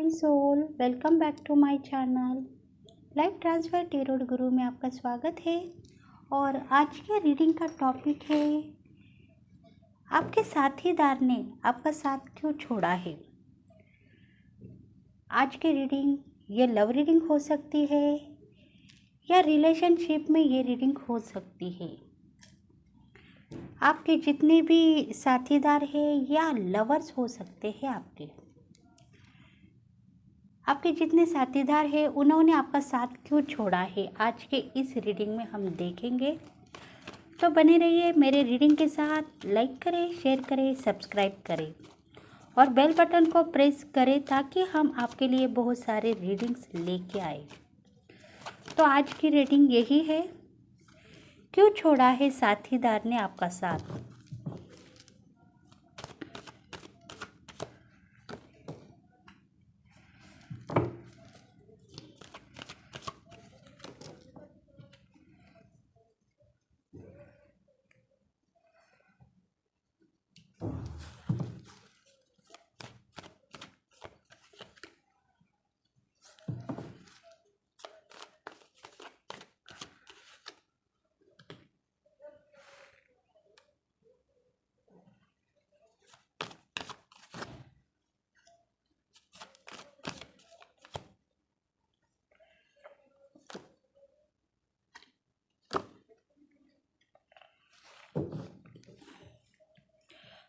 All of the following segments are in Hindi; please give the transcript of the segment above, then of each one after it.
My soul, welcome back to my channel life transfer tarot guru में आपका स्वागत है। और आज के रीडिंग का टॉपिक है, आपके साथीदार ने आपका साथ क्यों छोड़ा है। आज की रीडिंग ये लव रीडिंग हो सकती है या रिलेशनशिप में ये रीडिंग हो सकती है। आपके जितने भी साथीदार हैं या लवर्स हो सकते हैं, आपके जितने साथीदार हैं उन्होंने आपका साथ क्यों छोड़ा है, आज के इस रीडिंग में हम देखेंगे। तो बने रहिए मेरे रीडिंग के साथ। लाइक करें, शेयर करें, सब्सक्राइब करें और बेल बटन को प्रेस करें ताकि हम आपके लिए बहुत सारे रीडिंग्स लेके आए। तो आज की रीडिंग यही है, क्यों छोड़ा है साथीदार ने आपका साथ।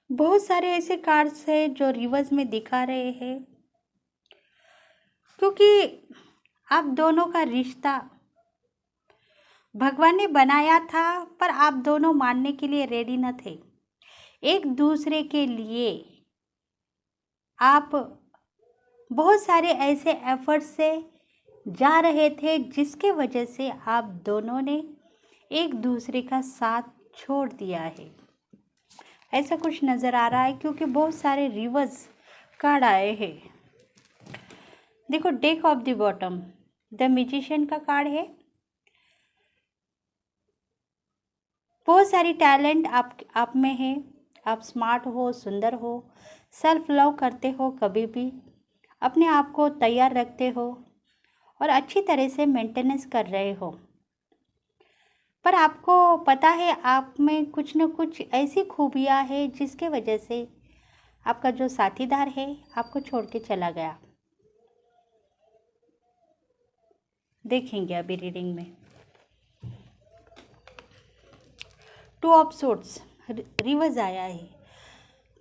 बहुत सारे ऐसे कार्ड्स हैं जो रिवर्स में दिखा रहे हैं, क्योंकि आप दोनों का रिश्ता भगवान ने बनाया था, पर आप दोनों मानने के लिए रेडी न थे। एक दूसरे के लिए आप बहुत सारे ऐसे एफर्ट्स से जा रहे थे जिसके वजह से आप दोनों ने एक दूसरे का साथ छोड़ दिया है। ऐसा कुछ नज़र आ रहा है, क्योंकि बहुत सारे रिवर्स कार्ड आए हैं। देखो, deck of the bottom the magician का कार्ड है। बहुत सारी टैलेंट आप में है। आप स्मार्ट हो, सुंदर हो, सेल्फ लव करते हो, कभी भी अपने आप को तैयार रखते हो और अच्छी तरह से मेंटेनेंस कर रहे हो। पर आपको पता है आप में कुछ न कुछ ऐसी खूबियाँ है जिसके वजह से आपका जो साथीदार है आपको छोड़ के चला गया। देखेंगे अभी रीडिंग में। टू ऑफ सोर्ड्स रिवर्स आया है।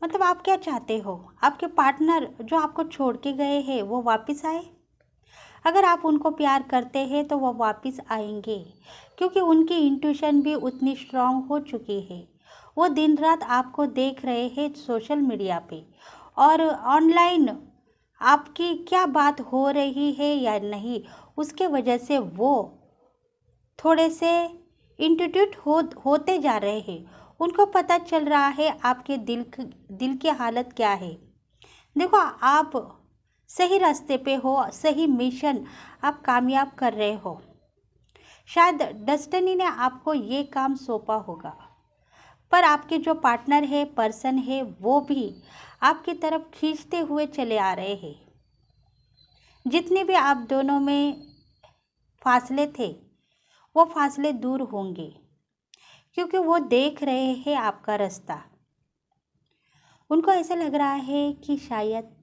मतलब आप क्या चाहते हो, आपके पार्टनर जो आपको छोड़ के गए हैं वो वापस आए। अगर आप उनको प्यार करते हैं तो वो वापस आएंगे, क्योंकि उनकी इंट्यूशन भी उतनी स्ट्रांग हो चुकी है। वो दिन रात आपको देख रहे हैं सोशल मीडिया पे और ऑनलाइन आपकी क्या बात हो रही है या नहीं, उसके वजह से वो थोड़े से इंट्यूट होते जा रहे हैं। उनको पता चल रहा है आपके दिल की हालत क्या है। देखो, आप सही रास्ते पे हो, सही मिशन आप कामयाब कर रहे हो। शायद डेस्टिनी ने आपको ये काम सौंपा होगा, पर आपके जो पार्टनर है, पर्सन है, वो भी आपकी तरफ खींचते हुए चले आ रहे हैं। जितने भी आप दोनों में फासले थे वो फासले दूर होंगे, क्योंकि वो देख रहे हैं आपका रास्ता। उनको ऐसा लग रहा है कि शायद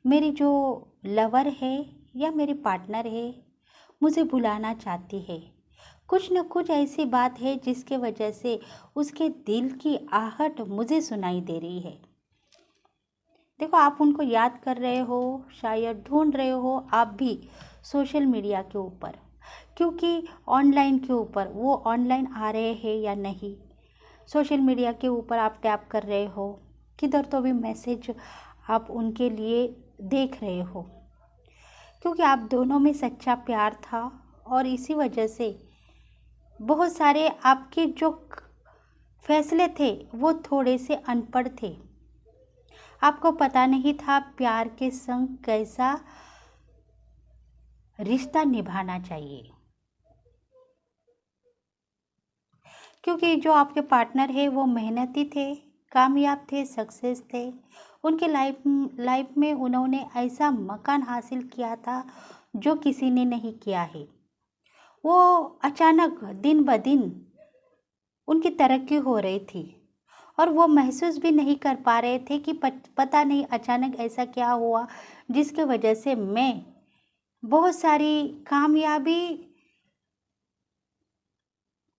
मेरी जो लवर है या मेरी पार्टनर है मुझे बुलाना चाहती है। कुछ न कुछ ऐसी बात है जिसके वजह से उसके दिल की आहट मुझे सुनाई दे रही है। देखो, आप उनको याद कर रहे हो, शायद ढूंढ रहे हो आप भी सोशल मीडिया के ऊपर, क्योंकि ऑनलाइन के ऊपर वो ऑनलाइन आ रहे हैं या नहीं। सोशल मीडिया के ऊपर आप टैप कर रहे हो, किधर तो भी मैसेज आप उनके लिए देख रहे हो, क्योंकि आप दोनों में सच्चा प्यार था। और इसी वजह से बहुत सारे आपके जो फैसले थे वो थोड़े से अनपढ़ थे। आपको पता नहीं था प्यार के संग कैसा रिश्ता निभाना चाहिए, क्योंकि जो आपके पार्टनर है वो मेहनती थे, कामयाब थे, सक्सेस थे। उनके लाइफ में उन्होंने ऐसा मकान हासिल किया था जो किसी ने नहीं किया है। वो अचानक दिन ब दिन उनकी तरक्की हो रही थी और वो महसूस भी नहीं कर पा रहे थे कि पता नहीं अचानक ऐसा क्या हुआ जिसके वजह से मैं बहुत सारी कामयाबी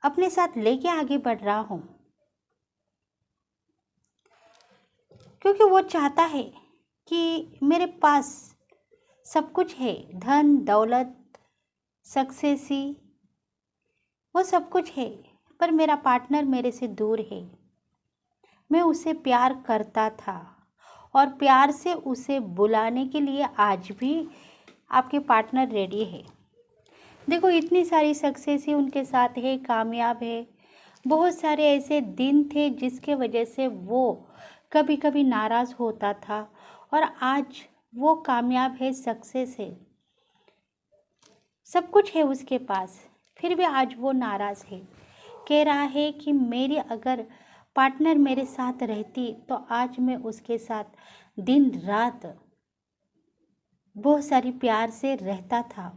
अपने साथ लेके आगे बढ़ रहा हूँ। क्योंकि वो चाहता है कि मेरे पास सब कुछ है, धन दौलत सक्सेस ही, वो सब कुछ है, पर मेरा पार्टनर मेरे से दूर है। मैं उसे प्यार करता था और प्यार से उसे बुलाने के लिए आज भी आपके पार्टनर रेडी है। देखो इतनी सारी सक्सेस ही उनके साथ है, कामयाब है। बहुत सारे ऐसे दिन थे जिसके वजह से वो कभी कभी नाराज़ होता था और आज वो कामयाब है, सक्सेस है, सब कुछ है उसके पास, फिर भी आज वो नाराज़ है। कह रहा है कि मेरी अगर पार्टनर मेरे साथ रहती तो आज मैं उसके साथ दिन रात बहुत सारी प्यार से रहता था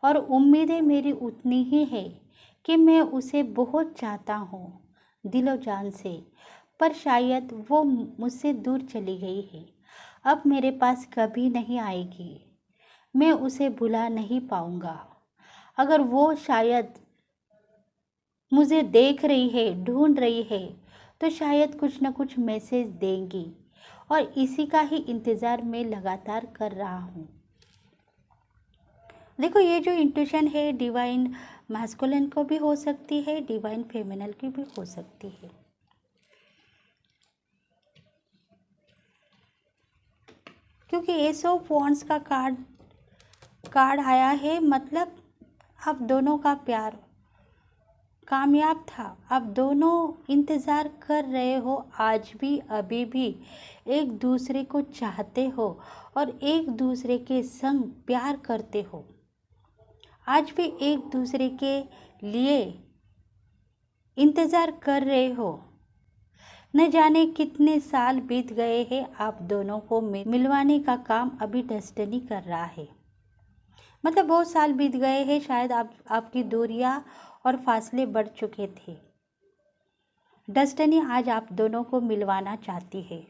और उम्मीदें मेरी उतनी ही है कि मैं उसे बहुत चाहता हूँ दिलो जान से, पर शायद वो मुझसे दूर चली गई है, अब मेरे पास कभी नहीं आएगी, मैं उसे भुला नहीं पाऊँगा। अगर वो शायद मुझे देख रही है, ढूंढ रही है, तो शायद कुछ ना कुछ मैसेज देंगी और इसी का ही इंतज़ार मैं लगातार कर रहा हूँ। देखो ये जो इंट्यूशन है डिवाइन मैस्कुलिन को भी हो सकती है, डिवाइन फेमिनल की भी हो सकती है। क्योंकि एस ऑफ वॉन्ड्स का कार्ड आया है, मतलब आप दोनों का प्यार कामयाब था। आप दोनों इंतज़ार कर रहे हो, आज भी अभी भी एक दूसरे को चाहते हो और एक दूसरे के संग प्यार करते हो। आज भी एक दूसरे के लिए इंतज़ार कर रहे हो। न जाने कितने साल बीत गए हैं, आप दोनों को मिलवाने का काम अभी डेस्टिनी कर रहा है। मतलब बहुत साल बीत गए हैं, शायद आपकी दूरियां और फासले बढ़ चुके थे। डेस्टिनी आज आप दोनों को मिलवाना चाहती है,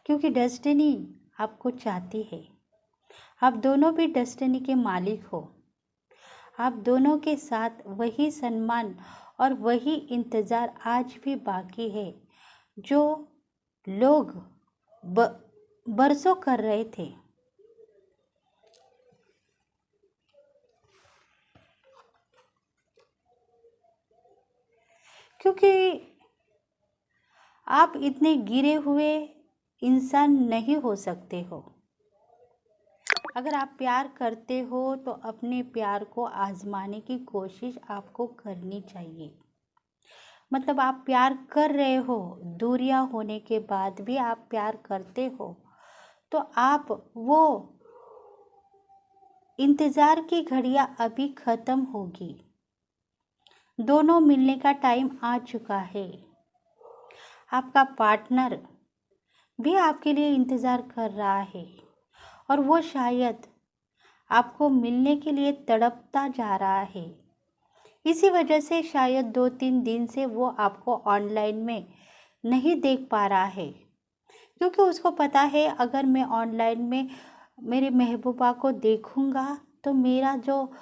क्योंकि डेस्टिनी आपको चाहती है। आप दोनों भी डेस्टिनी के मालिक हो। आप दोनों के साथ वही सम्मान और वही इंतज़ार आज भी बाकी है जो लोग बरसों कर रहे थे। क्योंकि आप इतने गिरे हुए इंसान नहीं हो सकते हो। अगर आप प्यार करते हो तो अपने प्यार को आजमाने की कोशिश आपको करनी चाहिए। मतलब आप प्यार कर रहे हो, दूरियां होने के बाद भी आप प्यार करते हो, तो आप वो इंतज़ार की घड़ियां अभी ख़त्म होगी। दोनों मिलने का टाइम आ चुका है। आपका पार्टनर भी आपके लिए इंतज़ार कर रहा है और वो शायद आपको मिलने के लिए तड़पता जा रहा है। इसी वजह से शायद 2-3 दिन से वो आपको ऑनलाइन में नहीं देख पा रहा है, क्योंकि उसको पता है अगर मैं ऑनलाइन में मेरे महबूबा को देखूंगा तो मेरा जो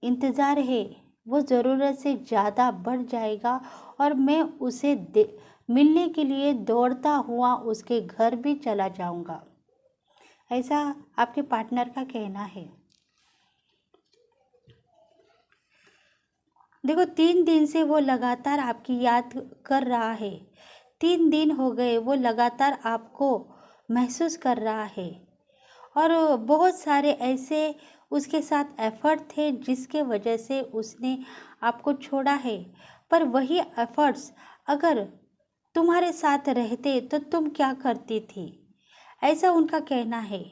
इंतज़ार है वो ज़रूरत से ज़्यादा बढ़ जाएगा और मैं उसे मिलने के लिए दौड़ता हुआ उसके घर भी चला जाऊंगा। ऐसा आपके पार्टनर का कहना है। देखो 3 दिन से वो लगातार आपकी याद कर रहा है। 3 दिन हो गए वो लगातार आपको महसूस कर रहा है और बहुत सारे ऐसे उसके साथ एफ़र्ट थे जिसके वजह से उसने आपको छोड़ा है। पर वही एफ़र्ट्स अगर तुम्हारे साथ रहते तो तुम क्या करती थी, ऐसा उनका कहना है।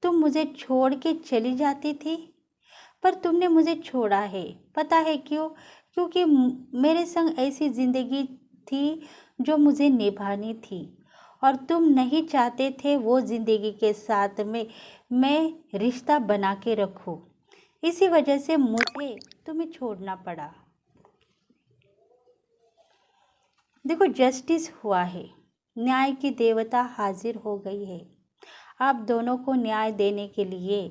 तुम मुझे छोड़ के चली जाती थी, पर तुमने मुझे छोड़ा है। पता है क्यों? क्योंकि मेरे संग ऐसी ज़िंदगी थी जो मुझे निभानी थी और तुम नहीं चाहते थे वो ज़िंदगी के साथ में मैं रिश्ता बना के रखूं। इसी वजह से मुझे तुम्हें छोड़ना पड़ा। देखो, जस्टिस हुआ है, न्याय की देवता हाजिर हो गई है। आप दोनों को न्याय देने के लिए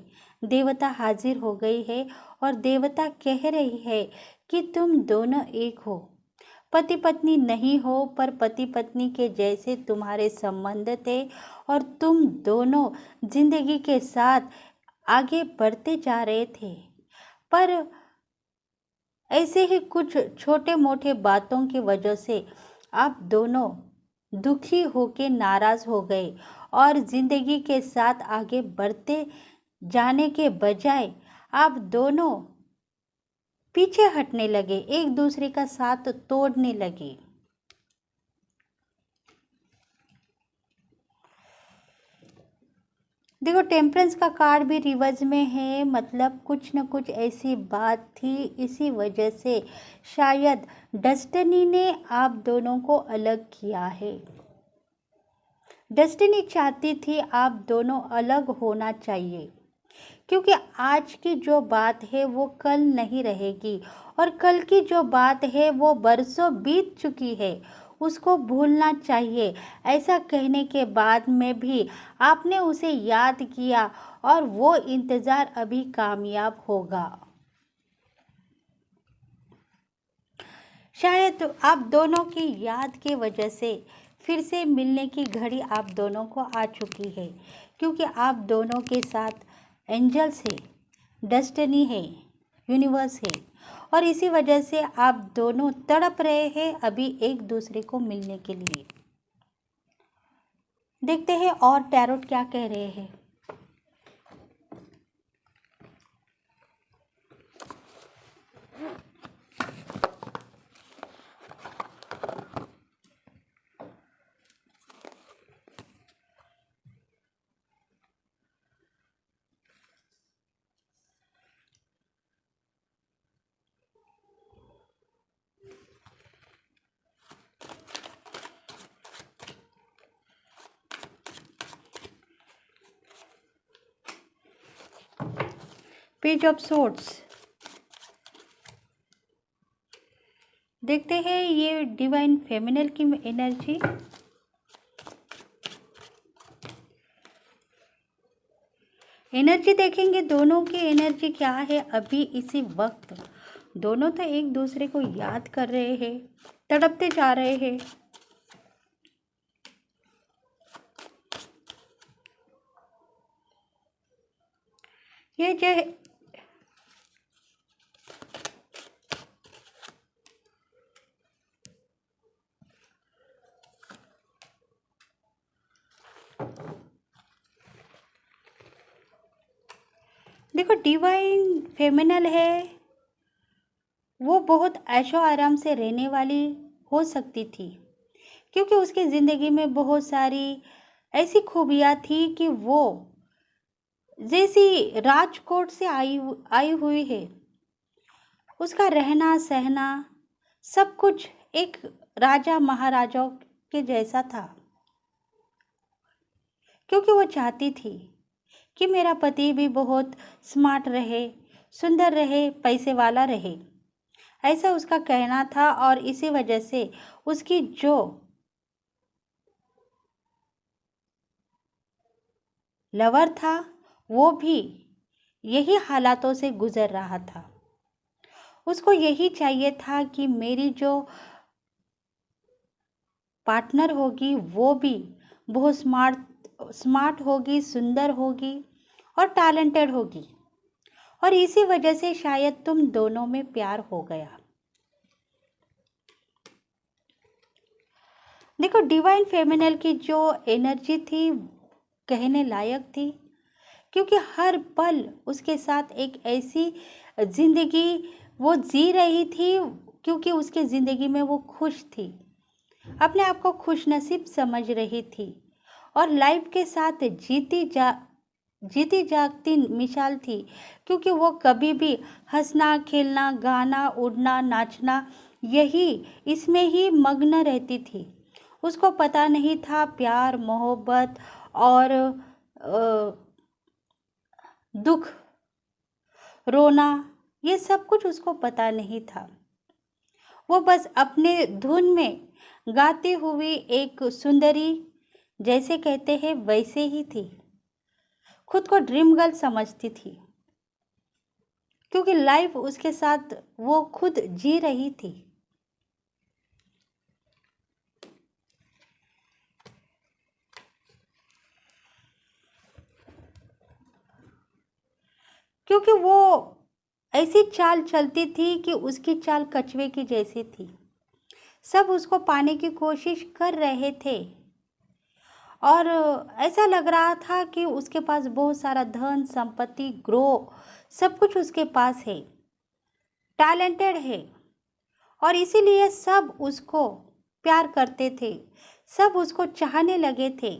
देवता हाजिर हो गई है और देवता कह रही है कि तुम दोनों एक हो। पति पत्नी नहीं हो, पर पति पत्नी के जैसे तुम्हारे संबंध थे और तुम दोनों जिंदगी के साथ आगे बढ़ते जा रहे थे। पर ऐसे ही कुछ छोटे मोटे बातों की वजह से आप दोनों दुखी होके नाराज हो गए और जिंदगी के साथ आगे बढ़ते जाने के बजाय आप दोनों पीछे हटने लगे, एक दूसरे का साथ तोड़ने लगे। देखो, टेम्परेंस का कार्ड भी रिवर्स में है, मतलब कुछ न कुछ ऐसी बात थी, इसी वजह से शायद डेस्टिनी ने आप दोनों को अलग किया है। डेस्टिनी चाहती थी आप दोनों अलग होना चाहिए, क्योंकि आज की जो बात है वो कल नहीं रहेगी और कल की जो बात है वो बरसों बीत चुकी है, उसको भूलना चाहिए। ऐसा कहने के बाद में भी आपने उसे याद किया और वो इंतज़ार अभी कामयाब होगा। शायद आप दोनों की याद की वजह से फिर से मिलने की घड़ी आप दोनों को आ चुकी है, क्योंकि आप दोनों के साथ एंजल्स है, डेस्टिनी है, यूनिवर्स है और इसी वजह से आप दोनों तड़प रहे हैं अभी एक दूसरे को मिलने के लिए। देखते हैं और टैरोट क्या कह रहे हैं। पेज ऑफ सोर्ड्स, देखते हैं ये डिवाइन फेमिनल की एनर्जी। एनर्जी देखेंगे दोनों की एनर्जी क्या है अभी इसी वक्त। दोनों तो एक दूसरे को याद कर रहे हैं, तड़पते जा रहे हैं। ये जो देखो, डिवाइन फेमिनल है, वो बहुत ऐशो आराम से रहने वाली हो सकती थी, क्योंकि उसकी ज़िंदगी में बहुत सारी ऐसी खूबियाँ थी कि वो जैसी राजकोट से आई हुई है। उसका रहना सहना सब कुछ एक राजा महाराजाओं के जैसा था, क्योंकि वो चाहती थी कि मेरा पति भी बहुत स्मार्ट रहे, सुंदर रहे, पैसे वाला रहे, ऐसा उसका कहना था। और इसी वजह से उसकी जो लवर था वो भी यही हालातों से गुजर रहा था। उसको यही चाहिए था कि मेरी जो पार्टनर होगी वो भी बहुत स्मार्ट होगी, सुंदर होगी और टैलेंटेड होगी। और इसी वजह से शायद तुम दोनों में प्यार हो गया। देखो, डिवाइन फेमिनल की जो एनर्जी थी कहने लायक थी, क्योंकि हर पल उसके साथ एक ऐसी ज़िंदगी वो जी रही थी, क्योंकि उसके ज़िंदगी में वो खुश थी, अपने आप को खुशनसीब समझ रही थी और लाइफ के साथ जीती जा जीती जागती मिसाल थी, क्योंकि वो कभी भी हंसना, खेलना, गाना, उड़ना, नाचना, यही इसमें ही मग्न रहती थी। उसको पता नहीं था प्यार, मोहब्बत और दुख, रोना, ये सब कुछ उसको पता नहीं था। वो बस अपने धुन में गाती हुई एक सुंदरी, जैसे कहते हैं वैसे ही थी। खुद को ड्रीम गर्ल समझती थी, क्योंकि लाइफ उसके साथ वो खुद जी रही थी। क्योंकि वो ऐसी चाल चलती थी कि उसकी चाल कछुए की जैसी थी। सब उसको पाने की कोशिश कर रहे थे और ऐसा लग रहा था कि उसके पास बहुत सारा धन, संपत्ति, ग्रो, सब कुछ उसके पास है, टैलेंटेड है, और इसीलिए सब उसको प्यार करते थे, सब उसको चाहने लगे थे।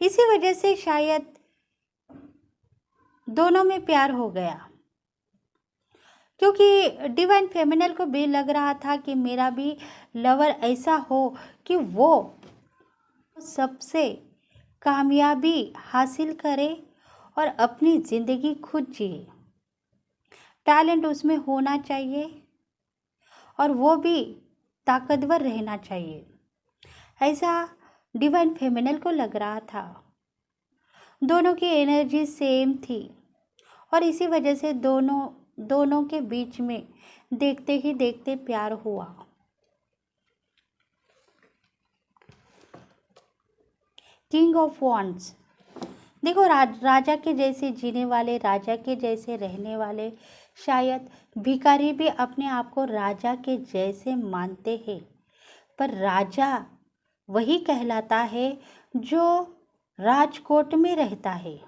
इसी वजह से शायद दोनों में प्यार हो गया, क्योंकि डिवाइन फेमिनल को भी लग रहा था कि मेरा भी लवर ऐसा हो कि वो सबसे कामयाबी हासिल करे और अपनी ज़िंदगी खुद जिए। टैलेंट उसमें होना चाहिए और वो भी ताकतवर रहना चाहिए, ऐसा डिवाइन फेमिनल को लग रहा था। दोनों की एनर्जी सेम थी और इसी वजह से दोनों के बीच में देखते ही देखते प्यार हुआ। किंग ऑफ वॉन्ड्स, देखो राजा के जैसे जीने वाले, राजा के जैसे रहने वाले, शायद भिखारी भी अपने आप को राजा के जैसे मानते हैं, पर राजा वही कहलाता है जो राजकोट में रहता है।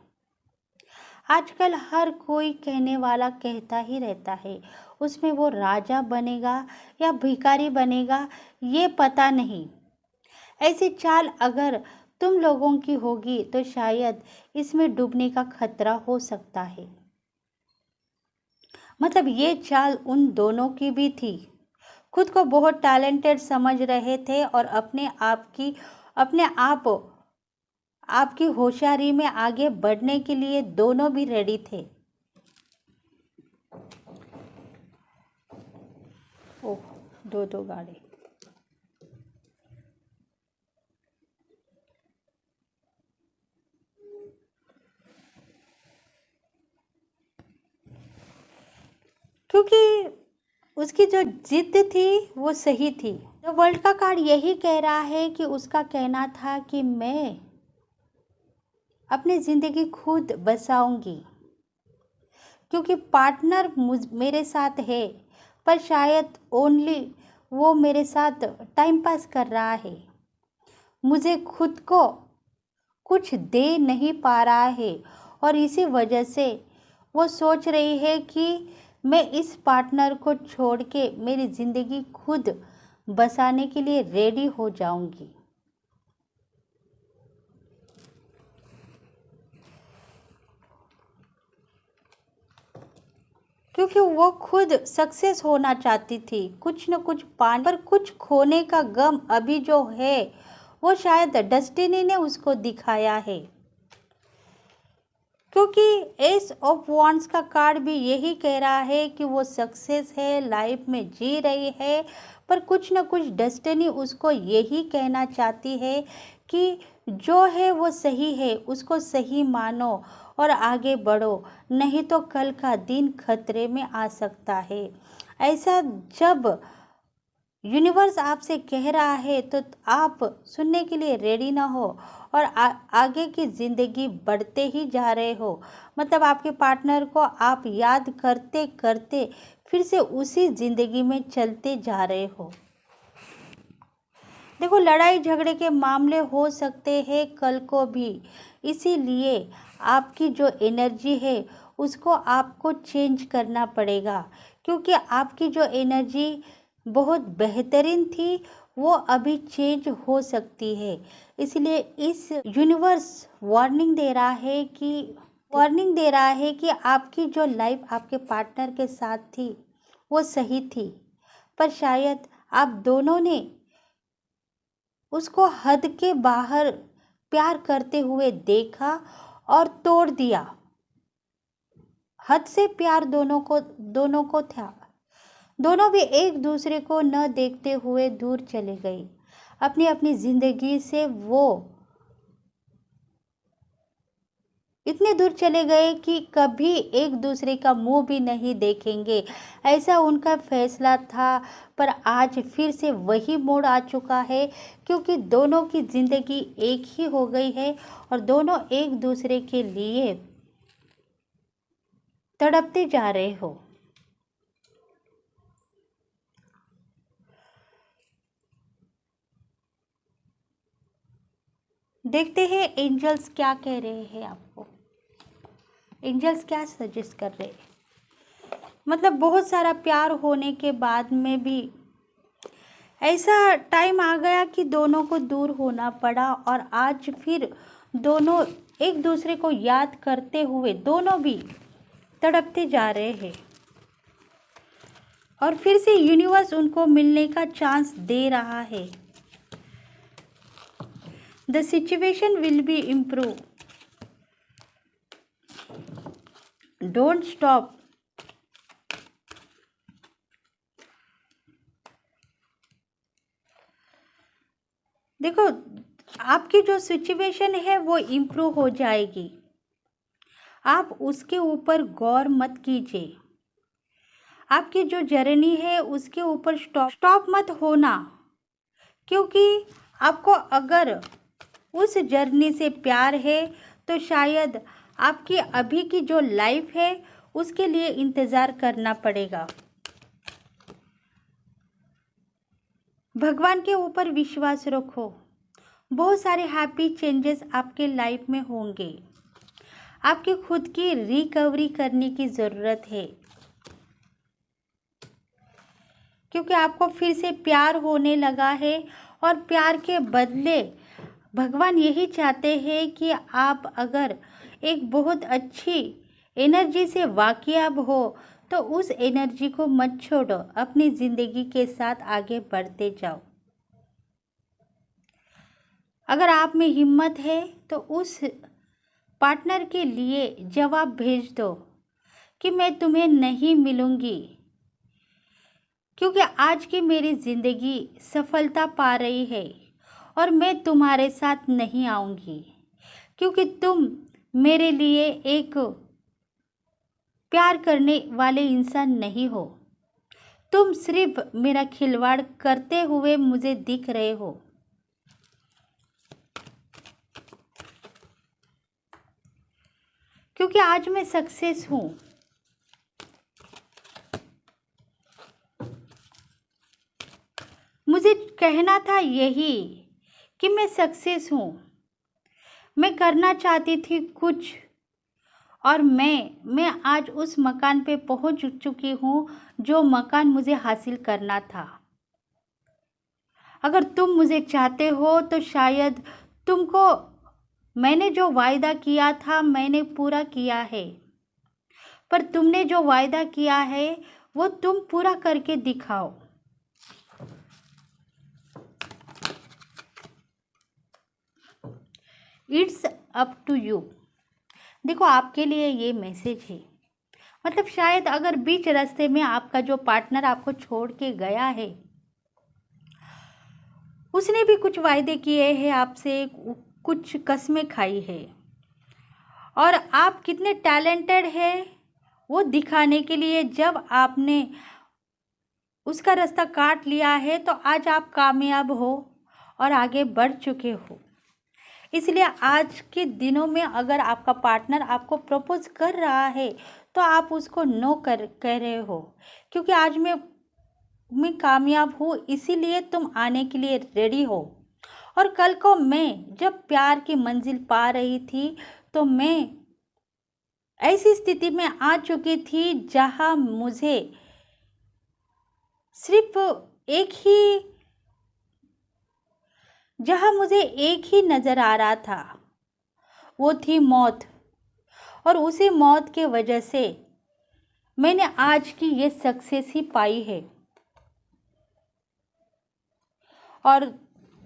आजकल हर कोई कहने वाला कहता ही रहता है, उसमें वो राजा बनेगा या भिखारी बनेगा ये पता नहीं। ऐसी चाल अगर तुम लोगों की होगी तो शायद इसमें डूबने का खतरा हो सकता है। मतलब ये चाल उन दोनों की भी थी। खुद को बहुत टैलेंटेड समझ रहे थे और अपने आप आपकी होशियारी में आगे बढ़ने के लिए दोनों भी रेडी थे। ओह, दो गाड़ी। क्योंकि उसकी जो जिद थी वो सही थी। तो वर्ल्ड का कार्ड यही कह रहा है कि उसका कहना था कि मैं अपनी ज़िंदगी खुद बसाऊंगी, क्योंकि पार्टनर मेरे साथ है, पर शायद ओनली वो मेरे साथ टाइम पास कर रहा है, मुझे खुद को कुछ दे नहीं पा रहा है, और इसी वजह से वो सोच रही है कि मैं इस पार्टनर को छोड़ के मेरी ज़िंदगी खुद बसाने के लिए रेडी हो जाऊंगी। क्योंकि वो खुद सक्सेस होना चाहती थी, कुछ न कुछ पाने, पर कुछ खोने का गम अभी जो है वो शायद डेस्टिनी ने उसको दिखाया है। क्योंकि एस ऑफ वॉन्ड्स का कार्ड भी यही कह रहा है कि वो सक्सेस है, लाइफ में जी रही है, पर कुछ न कुछ डेस्टिनी उसको यही कहना चाहती है कि जो है वो सही है, उसको सही मानो और आगे बढ़ो, नहीं तो कल का दिन खतरे में आ सकता है। ऐसा जब यूनिवर्स आपसे कह रहा है तो आप सुनने के लिए रेडी ना हो और आगे की ज़िंदगी बढ़ते ही जा रहे हो। मतलब आपके पार्टनर को आप याद करते करते फिर से उसी ज़िंदगी में चलते जा रहे हो। देखो, लड़ाई झगड़े के मामले हो सकते हैं कल को भी, इसीलिए आपकी जो एनर्जी है उसको आपको चेंज करना पड़ेगा, क्योंकि आपकी जो एनर्जी बहुत बेहतरीन थी वो अभी चेंज हो सकती है। इसलिए इस यूनिवर्स वार्निंग दे रहा है कि आपकी जो लाइफ आपके पार्टनर के साथ थी वो सही थी, पर शायद आप दोनों ने उसको हद के बाहर प्यार करते हुए देखा और तोड़ दिया। हद से प्यार दोनों को था। दोनों भी एक दूसरे को न देखते हुए दूर चले गए। अपनी अपनी जिंदगी से वो इतने दूर चले गए कि कभी एक दूसरे का मुंह भी नहीं देखेंगे, ऐसा उनका फैसला था। पर आज फिर से वही मोड़ आ चुका है, क्योंकि दोनों की जिंदगी एक ही हो गई है और दोनों एक दूसरे के लिए तड़पते जा रहे हो। देखते हैं एंजल्स क्या कह रहे हैं आपको। एंजल्स क्या सजेस्ट कर रहे हैं। मतलब बहुत सारा प्यार होने के बाद में भी ऐसा टाइम आ गया कि दोनों को दूर होना पड़ा, और आज फिर दोनों एक दूसरे को याद करते हुए दोनों भी तड़पते जा रहे हैं। और फिर से यूनिवर्स उनको मिलने का चांस दे रहा है। The situation will be improve, don't stop. देखो, आपकी जो सिचुएशन है वो इम्प्रूव हो जाएगी। आप उसके ऊपर गौर मत कीजिए। आपकी जो जर्नी है उसके ऊपर स्टॉप मत होना, क्योंकि आपको अगर उस जर्नी से प्यार है तो शायद आपकी अभी की जो लाइफ है उसके लिए इंतज़ार करना पड़ेगा। भगवान के ऊपर विश्वास रखो। बहुत सारे हैप्पी चेंजेस आपके लाइफ में होंगे। आपकी खुद की रिकवरी करने की ज़रूरत है, क्योंकि आपको फिर से प्यार होने लगा है। और प्यार के बदले भगवान यही चाहते हैं कि आप अगर एक बहुत अच्छी एनर्जी से वाकियाब हो तो उस एनर्जी को मत छोड़ो, अपनी ज़िंदगी के साथ आगे बढ़ते जाओ। अगर आप में हिम्मत है तो उस पार्टनर के लिए जवाब भेज दो कि मैं तुम्हें नहीं मिलूंगी, क्योंकि आज की मेरी ज़िंदगी सफलता पा रही है और मैं तुम्हारे साथ नहीं आऊँगी, क्योंकि तुम मेरे लिए एक प्यार करने वाले इंसान नहीं हो। तुम सिर्फ मेरा खिलवाड़ करते हुए मुझे दिख रहे हो। क्योंकि आज मैं सक्सेस हूँ। मुझे कहना था यही कि मैं सक्सेस हूँ। मैं करना चाहती थी कुछ, और मैं आज उस मकान पे पहुँच चुकी हूँ जो मकान मुझे हासिल करना था। अगर तुम मुझे चाहते हो तो शायद तुमको मैंने जो वायदा किया था मैंने पूरा किया है, पर तुमने जो वायदा किया है वो तुम पूरा करके दिखाओ। It's up to you. देखो, आपके लिए ये मैसेज है। मतलब शायद अगर बीच रास्ते में आपका जो पार्टनर आपको छोड़ के गया है, उसने भी कुछ वायदे किए हैं आपसे, कुछ कस्में खाई है, और आप कितने टैलेंटेड है वो दिखाने के लिए जब आपने उसका रास्ता काट लिया है तो आज आप कामयाब हो और आगे बढ़ चुके हो। इसलिए आज के दिनों में अगर आपका पार्टनर आपको प्रपोज कर रहा है तो आप उसको नो कह रहे हो, क्योंकि आज मैं कामयाब हूँ, इसीलिए तुम आने के लिए रेडी हो। और कल को मैं जब प्यार की मंजिल पा रही थी तो मैं ऐसी स्थिति में आ चुकी थी जहाँ मुझे सिर्फ एक ही जहाँ मुझे एक ही नज़र आ रहा था, वो थी मौत। और उसी मौत के वजह से मैंने आज की ये सक्सेस ही पाई है। और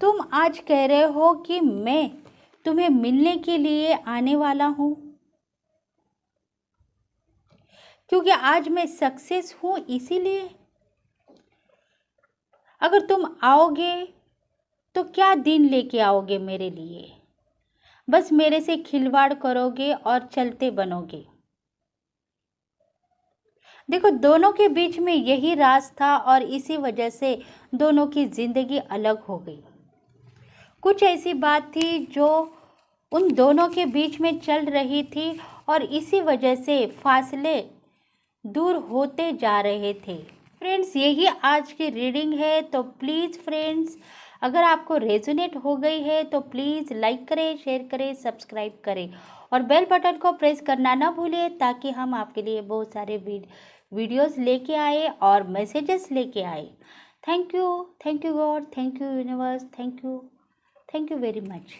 तुम आज कह रहे हो कि मैं तुम्हें मिलने के लिए आने वाला हूँ, क्योंकि आज मैं सक्सेस हूँ इसीलिए। अगर तुम आओगे तो क्या दिन लेके आओगे मेरे लिए? बस मेरे से खिलवाड़ करोगे और चलते बनोगे। देखो, दोनों के बीच में यही राज था और इसी वजह से दोनों की ज़िंदगी अलग हो गई। कुछ ऐसी बात थी जो उन दोनों के बीच में चल रही थी और इसी वजह से फासले दूर होते जा रहे थे। फ्रेंड्स, यही आज की रीडिंग है। तो प्लीज़ फ्रेंड्स, अगर आपको रेजोनेट हो गई है तो प्लीज़ लाइक करें, शेयर करें, सब्सक्राइब करें और बेल बटन को प्रेस करना ना भूलें, ताकि हम आपके लिए बहुत सारे वीडियोस लेके आए और मैसेजेस लेके आए। Thank you God, thank you universe, thank you very much.